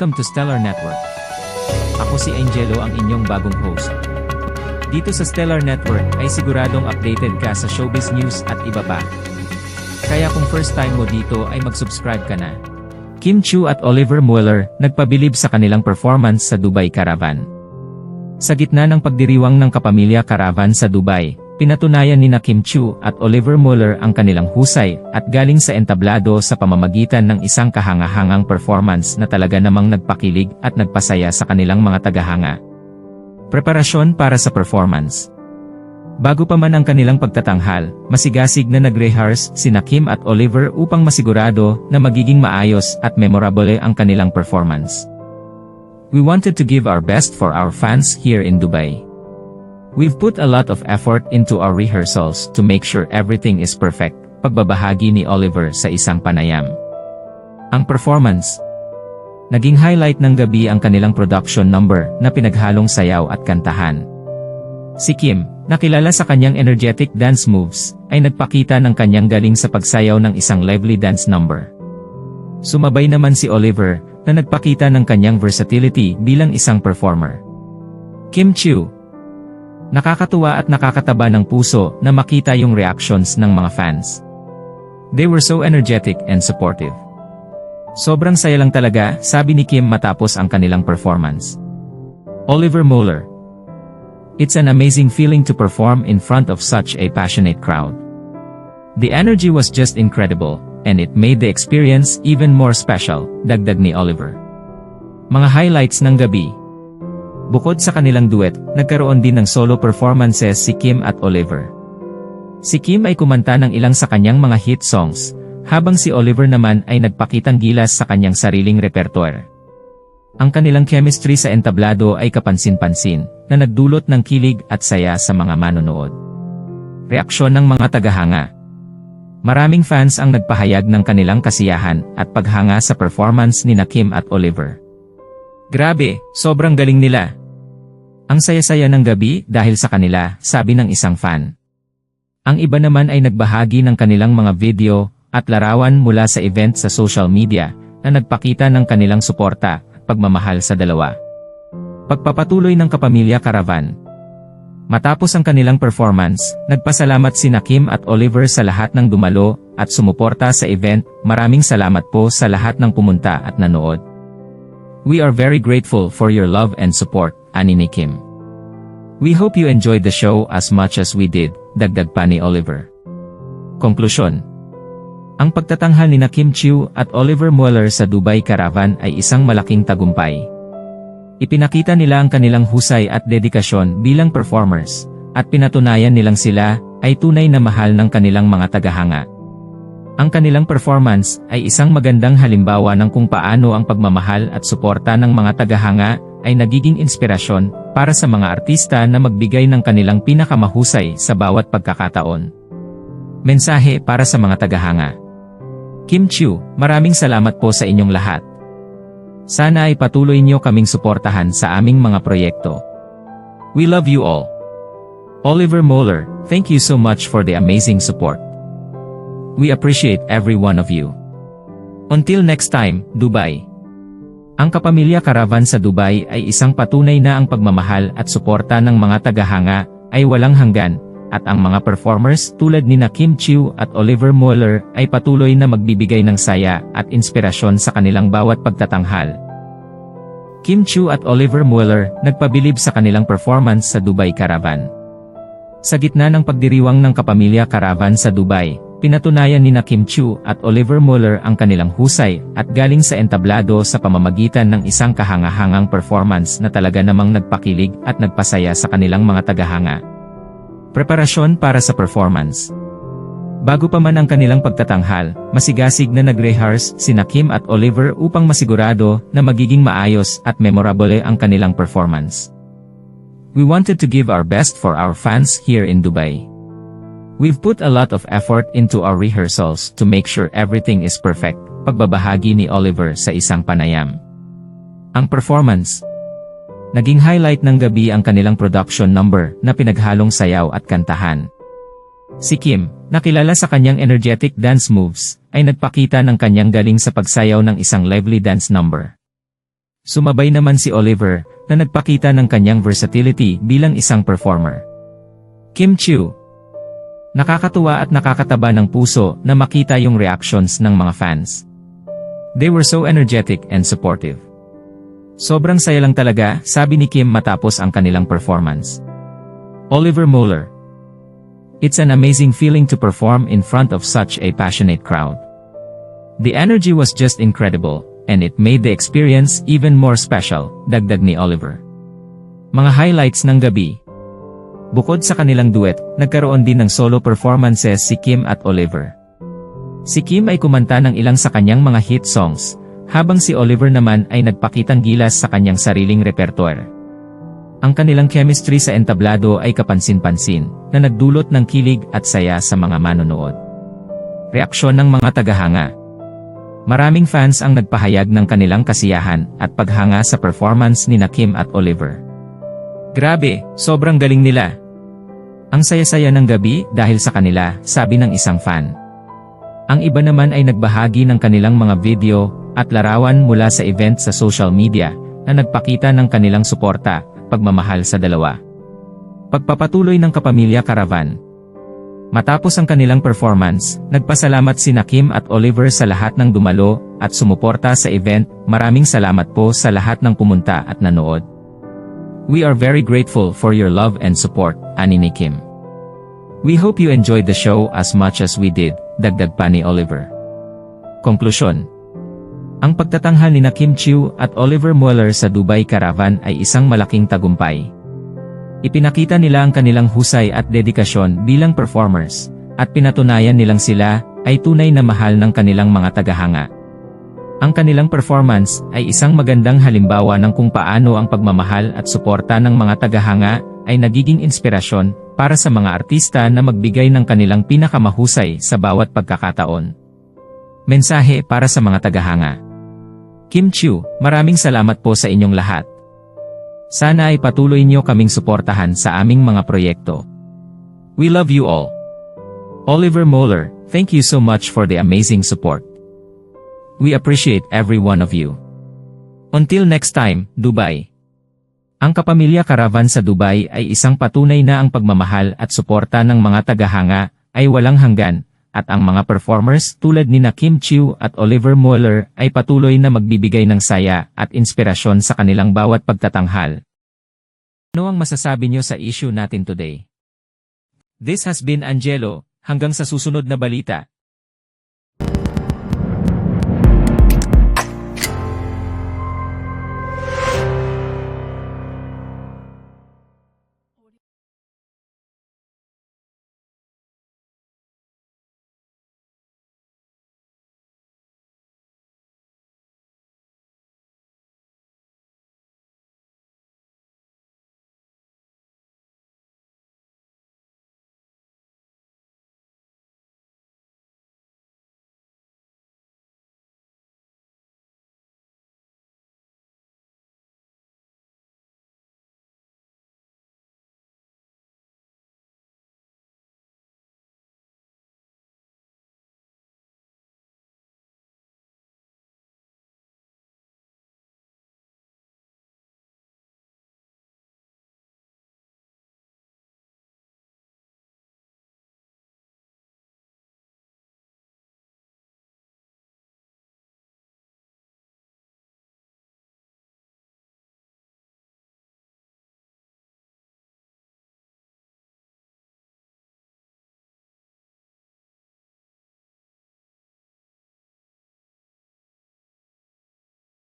Welcome to Stellar Network. Ako si Angelo, ang inyong bagong host. Dito sa Stellar Network ay siguradong updated ka sa showbiz news at iba pa. Kaya kung first time mo dito ay mag-subscribe ka na. Kim Chiu at Oliver Mueller nagpabilib sa kanilang performance sa Dubai Caravan. Sa gitna ng pagdiriwang ng Kapamilya Caravan sa Dubai, pinatunayan ni Kim Chiu at Oliver Mueller ang kanilang husay at galing sa entablado sa pamamagitan ng isang kahangahangang performance na talaga namang nagpakilig at nagpasaya sa kanilang mga tagahanga. Preparasyon para sa performance. Bago pa man ang kanilang pagtatanghal, masigasig na nag-rehearse sina Kim at Oliver upang masigurado na magiging maayos at memorable ang kanilang performance. We wanted to give our best for our fans here in Dubai. We've put a lot of effort into our rehearsals to make sure everything is perfect, pagbabahagi ni Oliver sa isang panayam. Ang performance. Naging highlight ng gabi ang kanilang production number na pinaghalong sayaw at kantahan. Si Kim, nakilala sa kanyang energetic dance moves, ay nagpakita ng kanyang galing sa pagsayaw ng isang lively dance number. Sumabay naman si Oliver, na nagpakita ng kanyang versatility bilang isang performer. Kim Chiu. Nakakatuwa at nakakataba ng puso na makita yung reactions ng mga fans. They were so energetic and supportive. Sobrang saya lang talaga, sabi ni Kim matapos ang kanilang performance. Oliver Mueller. It's an amazing feeling to perform in front of such a passionate crowd. The energy was just incredible, and it made the experience even more special, dagdag ni Oliver. Mga highlights ng gabi. Bukod sa kanilang duet, nagkaroon din ng solo performances si Kim at Oliver. Si Kim ay kumanta ng ilang sa kanyang mga hit songs, habang si Oliver naman ay nagpakitang gilas sa kanyang sariling repertoire. Ang kanilang chemistry sa entablado ay kapansin-pansin, na nagdulot ng kilig at saya sa mga manonood. Reaksyon ng mga tagahanga. Maraming fans ang nagpahayag ng kanilang kasiyahan at paghanga sa performance ni Kim at Oliver. Grabe, sobrang galing nila. Ang saya-saya ng gabi dahil sa kanila, sabi ng isang fan. Ang iba naman ay nagbahagi ng kanilang mga video at larawan mula sa event sa social media na nagpakita ng kanilang suporta at pagmamahal sa dalawa. Pagpapatuloy ng Kapamilya Caravan. Matapos ang kanilang performance, nagpasalamat sina Kim at Oliver sa lahat ng dumalo at sumuporta sa event. Maraming salamat po sa lahat ng pumunta at nanood. We are very grateful for your love and support, ani ni Kim. We hope you enjoyed the show as much as we did, dagdag pa ni Oliver. Konklusyon. Ang pagtatanghal ni Kim Chiu at Oliver Mueller sa Dubai Caravan ay isang malaking tagumpay. Ipinakita nila ang kanilang husay at dedikasyon bilang performers, at pinatunayan nilang sila ay tunay na mahal ng kanilang mga tagahanga. Ang kanilang performance ay isang magandang halimbawa ng kung paano ang pagmamahal at suporta ng mga tagahanga ay nagiging inspirasyon para sa mga artista na magbigay ng kanilang pinakamahusay sa bawat pagkakataon. Mensahe para sa mga tagahanga. Kim Chiu, maraming salamat po sa inyong lahat. Sana ay patuloy niyo kaming suportahan sa aming mga proyekto. We love you all. Oliver Mueller, thank you so much for the amazing support. We appreciate every one of you. Until next time, Dubai. Ang Kapamilya Caravan sa Dubai ay isang patunay na ang pagmamahal at suporta ng mga tagahanga ay walang hanggan, at ang mga performers tulad ni Kim Chiu at Oliver Mueller ay patuloy na magbibigay ng saya at inspirasyon sa kanilang bawat pagtatanghal. Kim Chiu at Oliver Mueller nagpabilib sa kanilang performance sa Dubai Caravan. Sa gitna ng pagdiriwang ng Kapamilya Caravan sa Dubai, pinatunayan ni Kim Chiu at Oliver Mueller ang kanilang husay at galing sa entablado sa pamamagitan ng isang kahangahangang performance na talaga namang nagpakilig at nagpasaya sa kanilang mga tagahanga. Preparasyon para sa performance. Bago pa man ang kanilang pagtatanghal, masigasig na nag-rehearse sina Kim at Oliver upang masigurado na magiging maayos at memorable ang kanilang performance. We wanted to give our best for our fans here in Dubai. We've put a lot of effort into our rehearsals to make sure everything is perfect, pagbabahagi ni Oliver sa isang panayam. Ang performance. Naging highlight ng gabi ang kanilang production number na pinaghalong sayaw at kantahan. Si Kim, nakilala sa kanyang energetic dance moves, ay nagpakita ng kanyang galing sa pagsayaw ng isang lively dance number. Sumabay naman si Oliver, na nagpakita ng kanyang versatility bilang isang performer. Kim Chiu. Nakakatuwa at nakakataba ng puso na makita yung reactions ng mga fans. They were so energetic and supportive. Sobrang saya lang talaga, sabi ni Kim matapos ang kanilang performance. Oliver Mueller. It's an amazing feeling to perform in front of such a passionate crowd. The energy was just incredible, and it made the experience even more special, dagdag ni Oliver. Mga highlights ng gabi. Bukod sa kanilang duet, nagkaroon din ng solo performances si Kim at Oliver. Si Kim ay kumanta ng ilang sa kanyang mga hit songs, habang si Oliver naman ay nagpakitang gilas sa kanyang sariling repertoire. Ang kanilang chemistry sa entablado ay kapansin-pansin, na nagdulot ng kilig at saya sa mga manonood. Reaksyon ng mga tagahanga. Maraming fans ang nagpahayag ng kanilang kasiyahan at paghanga sa performance ni Kim at Oliver. Grabe, sobrang galing nila. Ang saya-saya ng gabi dahil sa kanila, sabi ng isang fan. Ang iba naman ay nagbahagi ng kanilang mga video at larawan mula sa event sa social media na nagpakita ng kanilang suporta at pagmamahal sa dalawa. Pagpapatuloy ng Kapamilya Caravan. Matapos ang kanilang performance, nagpasalamat sina Kim at Oliver sa lahat ng dumalo at sumuporta sa event. Maraming salamat po sa lahat ng pumunta at nanood. We are very grateful for your love and support, ani ni Kim. We hope you enjoyed the show as much as we did, dagdag pa ni Oliver. Konklusyon. Ang pagtatanghal ni Kim Chiu at Oliver Mueller sa Dubai Caravan ay isang malaking tagumpay. Ipinakita nila ang kanilang husay at dedikasyon bilang performers, at pinatunayan nilang sila ay tunay na mahal ng kanilang mga tagahanga. Ang kanilang performance ay isang magandang halimbawa ng kung paano ang pagmamahal at suporta ng mga tagahanga ay nagiging inspirasyon para sa mga artista na magbigay ng kanilang pinakamahusay sa bawat pagkakataon. Mensahe para sa mga tagahanga. Kim Chiu, maraming salamat po sa inyong lahat. Sana ay patuloy niyo kaming suportahan sa aming mga proyekto. We love you all. Oliver Mueller, thank you so much for the amazing support. We appreciate every one of you. Until next time, Dubai. Ang Kapamilya Caravan sa Dubai ay isang patunay na ang pagmamahal at suporta ng mga tagahanga ay walang hanggan, at ang mga performers tulad ni Kim Chiu at Oliver Mueller ay patuloy na magbibigay ng saya at inspirasyon sa kanilang bawat pagtatanghal. Ano ang masasabi niyo sa issue natin today? This has been Angelo, hanggang sa susunod na balita.